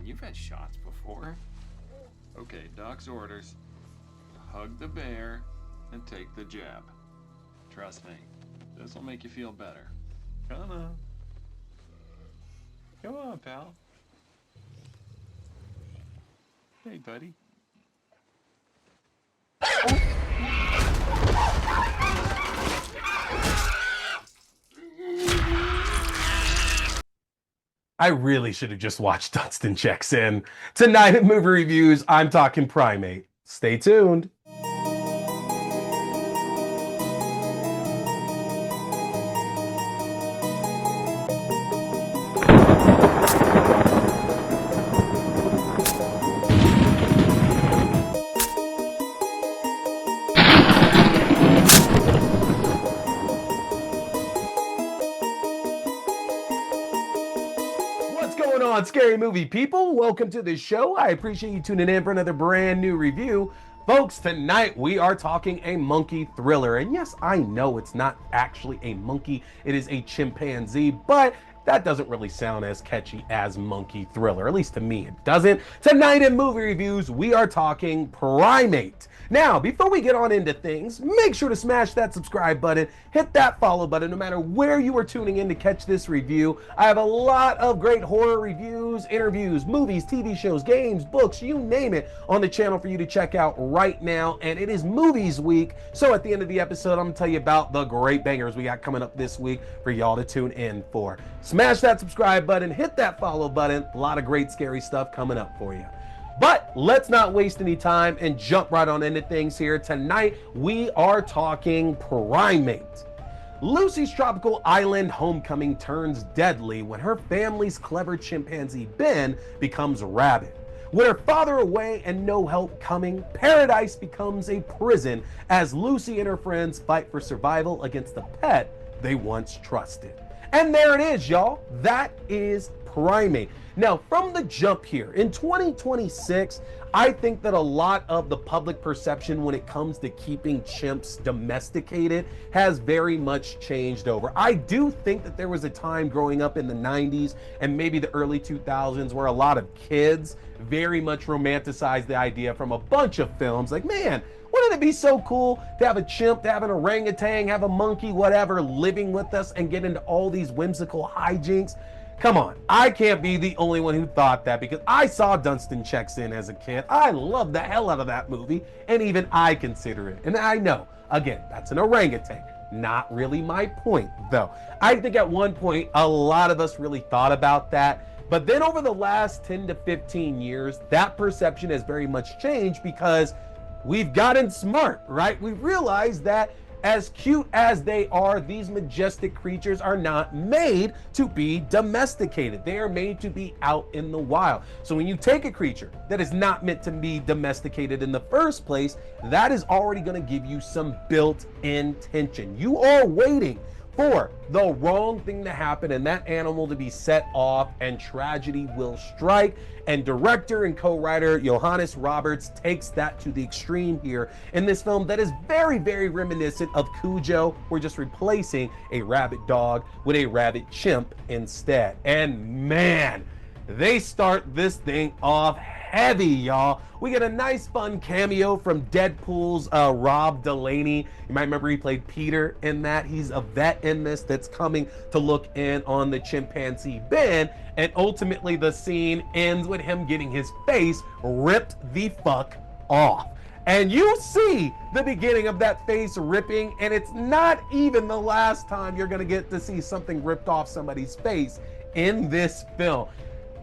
on, you've had shots before. Okay, Doc's orders. Hug the bear and take the jab. Trust me, this will make you feel better. Come on. Come on, pal. Hey, buddy. I really should have just watched Dunstan Checks In. Tonight at Movie Reviews, I'm talking Primate. Stay tuned. Scary movie people, welcome to the show. I appreciate you tuning in for another brand new review. Folks, tonight we are talking a monkey thriller. And yes, I know it's not actually a monkey, it is a chimpanzee, but that doesn't really sound as catchy as monkey thriller. At least to me, it doesn't. Tonight in movie reviews, we are talking Primate. Now, before we get on into things, make sure to smash that subscribe button, hit that follow button, no matter where you are tuning in to catch this review. I have a lot of great horror reviews, interviews, movies, TV shows, games, books, you name it, on the channel for you to check out right now. And it is Movies Week, so at the end of the episode, I'm gonna tell you about the great bangers we got coming up this week for y'all to tune in for. Smash that subscribe button, hit that follow button. A lot of great scary stuff coming up for you. But let's not waste any time and jump right on into things here. Tonight, we are talking Primate. Lucy's tropical island homecoming turns deadly when her family's clever chimpanzee Ben becomes rabid. With her father away and no help coming, paradise becomes a prison as Lucy and her friends fight for survival against the pet they once trusted. And there it is, y'all. That is Primate. Now, from the jump here, in 2026, I think that a lot of the public perception when it comes to keeping chimps domesticated has very much changed over. I do think that there was a time growing up in the 90s and maybe the early 2000s where a lot of kids very much romanticized the idea from a bunch of films. Like, man, wouldn't it be so cool to have a chimp, to have an orangutan, have a monkey, whatever, living with us and get into all these whimsical hijinks? Come on, I can't be the only one who thought that, because I saw Dunstan Checks In as a kid. I loved the hell out of that movie, and even I consider it. And I know, again, that's an orangutan. Not really my point, though. I think at one point, a lot of us really thought about that. But then over the last 10 to 15 years, that perception has very much changed because we've gotten smart, right? We've realized that as cute as they are, these majestic creatures are not made to be domesticated. They are made to be out in the wild. So when you take a creature that is not meant to be domesticated in the first place, that is already going to give you some built-in tension. You are waiting for the wrong thing to happen and that animal to be set off, and tragedy will strike. And director and co-writer Johannes Roberts takes that to the extreme here in this film that is very, very reminiscent of Cujo. We're just replacing a rabid dog with a rabid chimp instead. And man, they start this thing off heavy, y'all. We get a nice fun cameo from Deadpool's Rob Delaney. You might remember he played Peter in that. He's a vet in this that's coming to look in on the chimpanzee Ben, and ultimately the scene ends with him getting his face ripped the fuck off. And you see the beginning of that face ripping, and it's not even the last time you're gonna get to see something ripped off somebody's face in this film.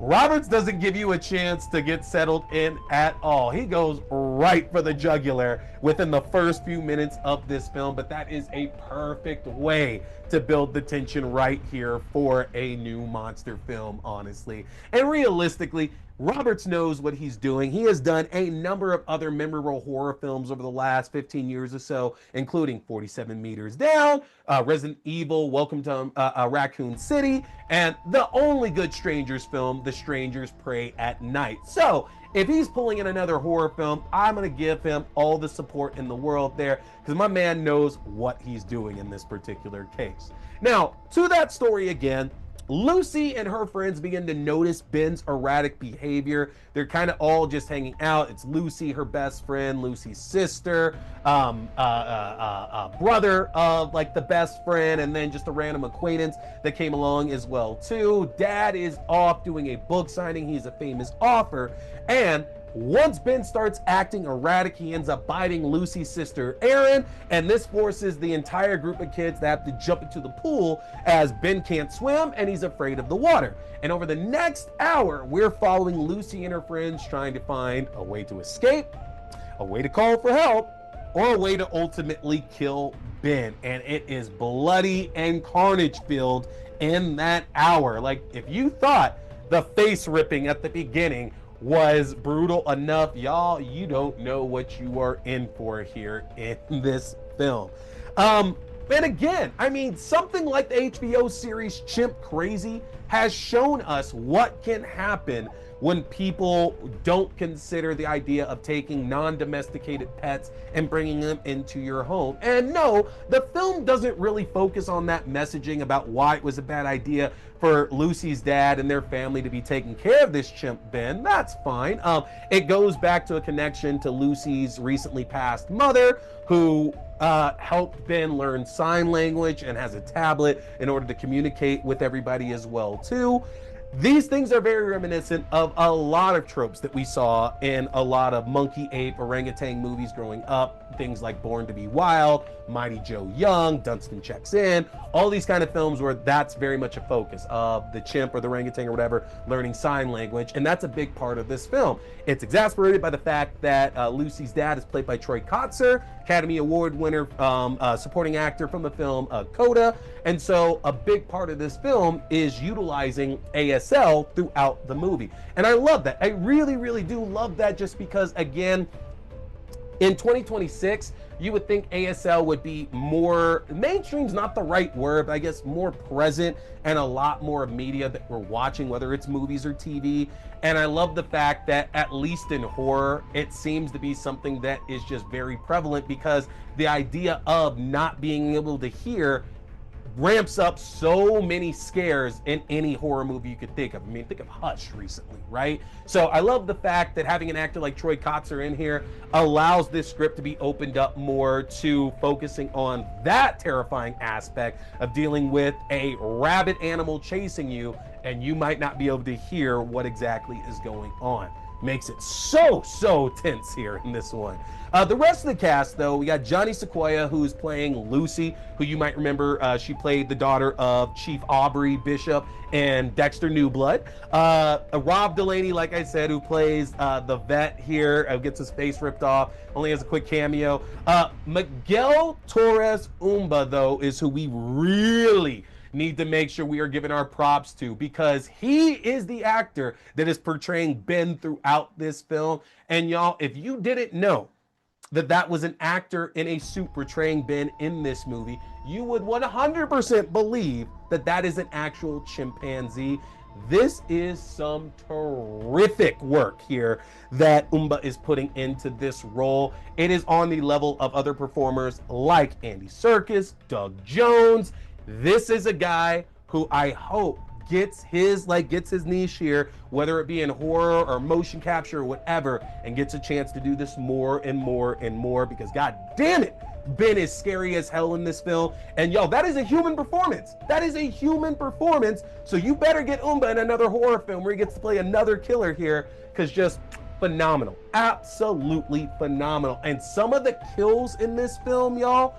Roberts doesn't give you a chance to get settled in at all. He goes right for the jugular within the first few minutes of this film, but that is a perfect way to build the tension right here for a new monster film, honestly. And realistically, Roberts knows what he's doing. He has done a number of other memorable horror films over the last 15 years or so, including 47 Meters Down, Resident Evil, Welcome to Raccoon City, and the only good Strangers film, The Strangers Prey at Night. So if he's pulling in another horror film, I'm going to give him all the support in the world there, because my man knows what he's doing in this particular case. Now, to that story again, Lucy and her friends begin to notice Ben's erratic behavior. They're kind of all just hanging out. It's Lucy, her best friend, Lucy's sister, brother of like the best friend, and then just a random acquaintance that came along as well too. Dad is off doing a book signing. He's a famous author, and once Ben starts acting erratic, he ends up biting Lucy's sister, Erin, and this forces the entire group of kids to have to jump into the pool as Ben can't swim and he's afraid of the water. And over the next hour, we're following Lucy and her friends trying to find a way to escape, a way to call for help, or a way to ultimately kill Ben. And it is bloody and carnage filled in that hour. Like, if you thought the face ripping at the beginning was brutal enough, y'all, you don't know what you are in for here in this film. And again, I mean, something like the HBO series Chimp Crazy has shown us what can happen when people don't consider the idea of taking non-domesticated pets and bringing them into your home. And no, the film doesn't really focus on that messaging about why it was a bad idea for Lucy's dad and their family to be taking care of this chimp Ben. That's fine. It goes back to a connection to Lucy's recently passed mother, who helped Ben learn sign language and has a tablet in order to communicate with everybody as well too. These things are very reminiscent of a lot of tropes that we saw in a lot of monkey, ape, orangutan movies growing up. Things like Born to be Wild, Mighty Joe Young, Dunstan Checks In, all these kind of films where that's very much a focus of the chimp or the orangutan or whatever learning sign language, and that's a big part of this film. It's exasperated by the fact that Lucy's dad is played by Troy Kotsur, Academy Award winner, supporting actor from the film Coda, and so a big part of this film is utilizing ASL throughout the movie. And I love that. I really, really do love that, just because, again, in 2026, you would think ASL would be more, mainstream's not the right word, but I guess more present and a lot more media that we're watching, whether it's movies or TV. And I love the fact that, at least in horror, it seems to be something that is just very prevalent, because the idea of not being able to hear ramps up so many scares in any horror movie you could think of. I mean, think of Hush recently, right? So I love the fact that having an actor like Troy Kotsur in here allows this script to be opened up more to focusing on that terrifying aspect of dealing with a rabid animal chasing you, and you might not be able to hear what exactly is going on. Makes it so tense here in this one. The rest of the cast, though, we got Johnny Sequoia, who's playing Lucy, who you might remember, she played the daughter of Chief Aubrey Bishop and Dexter Newblood. Rob Delaney, like I said, who plays the vet here, gets his face ripped off, only has a quick cameo. Miguel Torres Umba, though, is who we really need to make sure we are giving our props to, because he is the actor that is portraying Ben throughout this film. And y'all, if you didn't know that that was an actor in a suit portraying Ben in this movie, you would 100% believe that that is an actual chimpanzee. This is some terrific work here that Umba is putting into this role. It is on the level of other performers like Andy Serkis, Doug Jones. This is a guy who I hope gets his niche here, whether it be in horror or motion capture or whatever, and gets a chance to do this more and more and more, because god damn it, Ben is scary as hell in this film. And yo, that is a human performance. That is a human performance. So you better get Umba in another horror film where he gets to play another killer here, because just phenomenal. Absolutely phenomenal. And some of the kills in this film, y'all,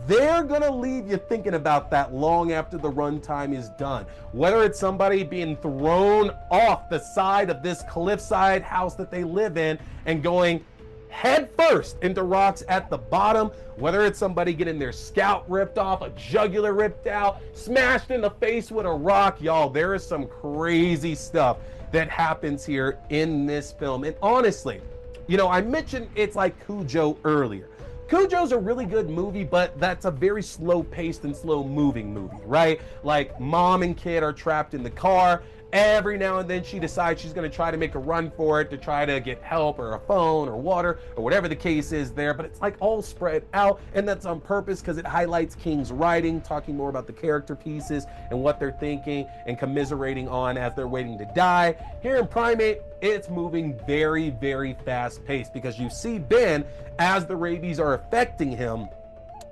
they're gonna leave you thinking about that long after the runtime is done. Whether it's somebody being thrown off the side of this cliffside house that they live in and going head first into rocks at the bottom, whether it's somebody getting their scalp ripped off, a jugular ripped out, smashed in the face with a rock, y'all, there is some crazy stuff that happens here in this film. And honestly, you know, I mentioned it's like Cujo earlier. Cujo's a really good movie, but that's a very slow-paced and slow-moving movie, right? Like, mom and kid are trapped in the car, Every now and then she decides she's going to try to make a run for it to try to get help or a phone or water or whatever the case is there, but it's like all spread out, and that's on purpose because it highlights King's writing, talking more about the character pieces and what they're thinking and commiserating on as they're waiting to die. Here in Primate, it's moving very, very fast paced because you see Ben, as the rabies are affecting him,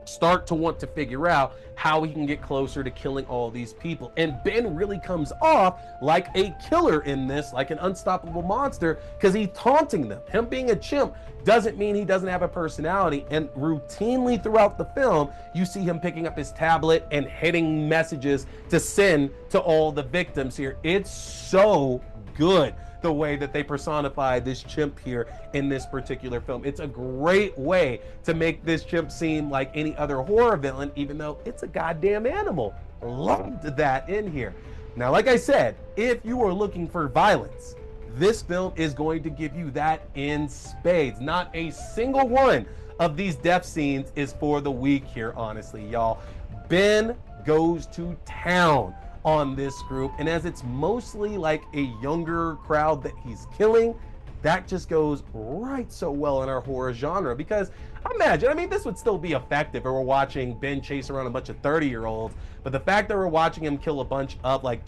start to want to figure out how he can get closer to killing all these people. And Ben really comes off like a killer in this, like an unstoppable monster, because he's taunting them. Him being a chimp doesn't mean he doesn't have a personality. And routinely throughout the film, you see him picking up his tablet and hitting messages to send to all the victims here. It's so good the way that they personify this chimp here in this particular film. It's a great way to make this chimp seem like any other horror villain, even though it's a goddamn animal. Loved that in here. Now, like I said, if you are looking for violence, this film is going to give you that in spades. Not a single one of these death scenes is for the weak here, honestly, y'all. Ben goes to town on this group, and as it's mostly like a younger crowd that he's killing, that just goes right so well in our horror genre. Because imagine, I mean, this would still be effective if we're watching Ben chase around a bunch of 30-year-olds, but the fact that we're watching him kill a bunch of like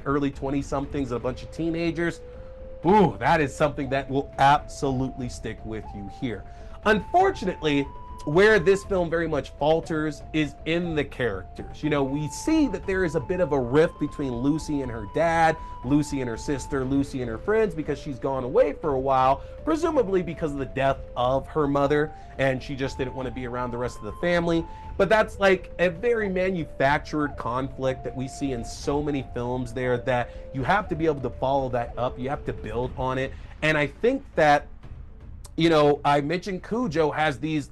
early 20 somethings and a bunch of teenagers, ooh, that is something that will absolutely stick with you here. Unfortunately, where this film very much falters is in the characters. You know, we see that there is a bit of a rift between Lucy and her dad, Lucy and her sister, Lucy and her friends, because she's gone away for a while, presumably because of the death of her mother, and she just didn't want to be around the rest of the family. But that's like a very manufactured conflict that we see in so many films there, that you have to be able to follow that up, you have to build on it. And I think that, you know, I mentioned Cujo has these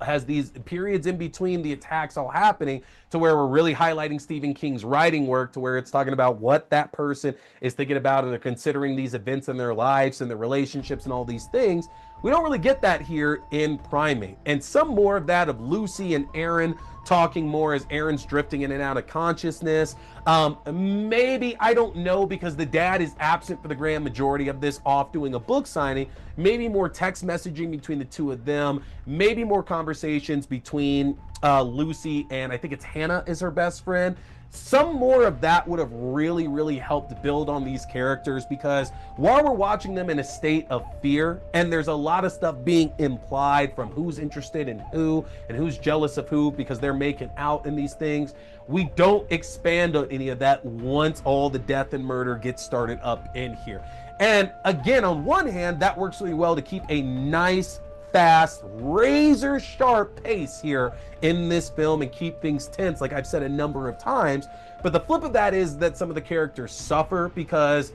periods in between the attacks all happening to where we're really highlighting Stephen King's writing work, to where it's talking about what that person is thinking about, and they're considering these events in their lives and their relationships and all these things. We don't really get that here in Primate. And some more of that of Lucy and Aaron talking more as Aaron's drifting in and out of consciousness. Maybe, I don't know, because the dad is absent for the grand majority of this, off doing a book signing. Maybe more text messaging between the two of them. Maybe more conversations between Lucy and I think it's Hannah is her best friend. Some more of that would have really, really helped build on these characters, because while we're watching them in a state of fear, and there's a lot of stuff being implied from who's interested in who and who's jealous of who because they're making out in these things, we don't expand on any of that once all the death and murder gets started up in here. And again, on one hand, that works really well to keep a nice, fast, razor sharp pace here in this film and keep things tense, like I've said a number of times. But the flip of that is that some of the characters suffer because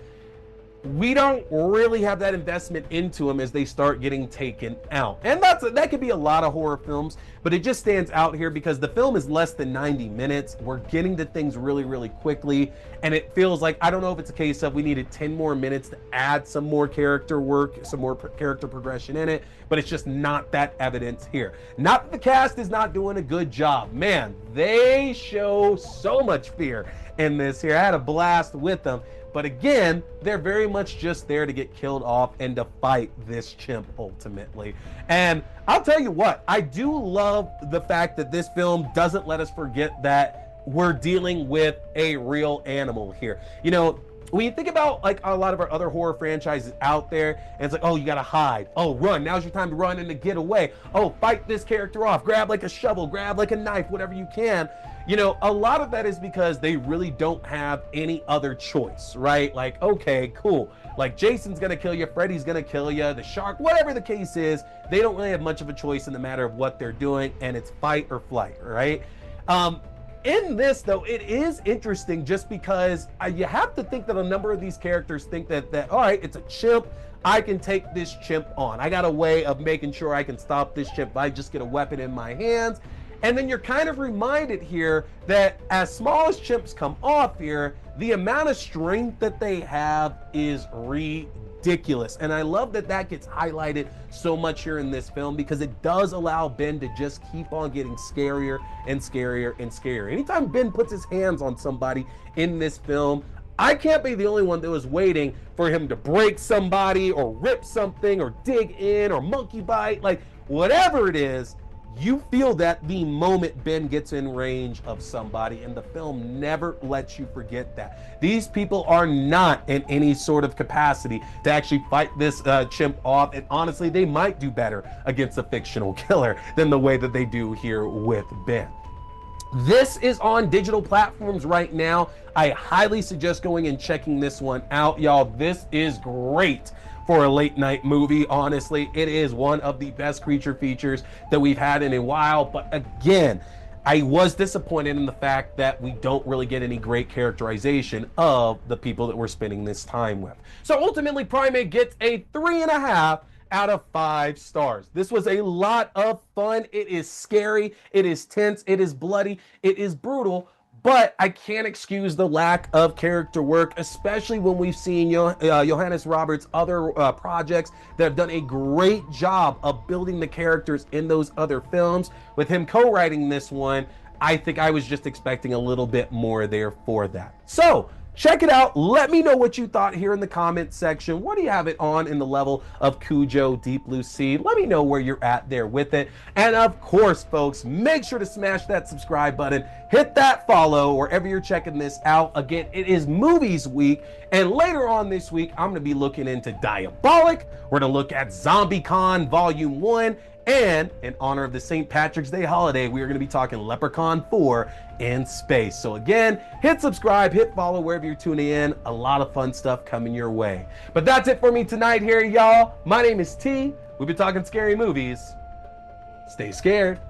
we don't really have that investment into them as they start getting taken out. And that could be a lot of horror films, but it just stands out here because the film is less than 90 minutes. We're getting to things really, really quickly, and it feels like, I don't know if it's a case of we needed 10 more minutes to add some more character work, some more character progression in it, but it's just not that evident here. Not that the cast is not doing a good job. Man, they show so much fear in this here. I had a blast with them. But again, they're very much just there to get killed off and to fight this chimp ultimately. And I'll tell you what, I do love the fact that this film doesn't let us forget that we're dealing with a real animal here. You know, when you think about like a lot of our other horror franchises out there, and it's like, oh, you gotta hide, oh, run, now's your time to run and to get away, oh, fight this character off, grab like a shovel, grab like a knife, whatever you can. You know, a lot of that is because they really don't have any other choice, right? Like, okay, cool, like Jason's gonna kill you, Freddy's gonna kill you, the shark, whatever the case is, they don't really have much of a choice in the matter of what they're doing, and it's fight or flight, right? In this, though, it is interesting just because you have to think that a number of these characters think that all right, it's a chimp, I can take this chimp on. I got a way of making sure I can stop this chimp if I just get a weapon in my hands. And then you're kind of reminded here that as small as chimps come off here, the amount of strength that they have is ridiculous. And I love that that gets highlighted so much here in this film, because it does allow Ben to just keep on getting scarier and scarier and scarier. Anytime Ben puts his hands on somebody in this film, I can't be the only one that was waiting for him to break somebody or rip something or dig in or monkey bite, like whatever it is. You feel that the moment Ben gets in range of somebody, and the film never lets you forget that. These people are not in any sort of capacity to actually fight this chimp off, and honestly, they might do better against a fictional killer than the way that they do here with Ben. This is on digital platforms right now. I highly suggest going and checking this one out, y'all. This is great for a late night movie. Honestly, it is one of the best creature features that we've had in a while. But again, I was disappointed in the fact that we don't really get any great characterization of the people that we're spending this time with. So ultimately, Primate gets a 3.5 out of 5 stars. This was a lot of fun. It is scary, it is tense, it is bloody, it is brutal, but I can't excuse the lack of character work, especially when we've seen Johannes Roberts' other projects that have done a great job of building the characters in those other films. With him co-writing this one, I think I was just expecting a little bit more there for that. So check it out. Let me know what you thought here in the comment section. What do you have it on in the level of Cujo, Deep Blue Sea? Let me know where you're at there with it. And of course, folks, make sure to smash that subscribe button. Hit that follow wherever you're checking this out. Again, it is Movies Week. And later on this week, I'm going to be looking into Diabolic. We're going to look at ZombieCon Volume 1. And in honor of the St. Patrick's Day holiday, we are going to be talking Leprechaun 4 in space. So again, hit subscribe, hit follow wherever you're tuning in. A lot of fun stuff coming your way. But that's it for me tonight here, y'all. My name is T. We've been talking scary movies. Stay scared.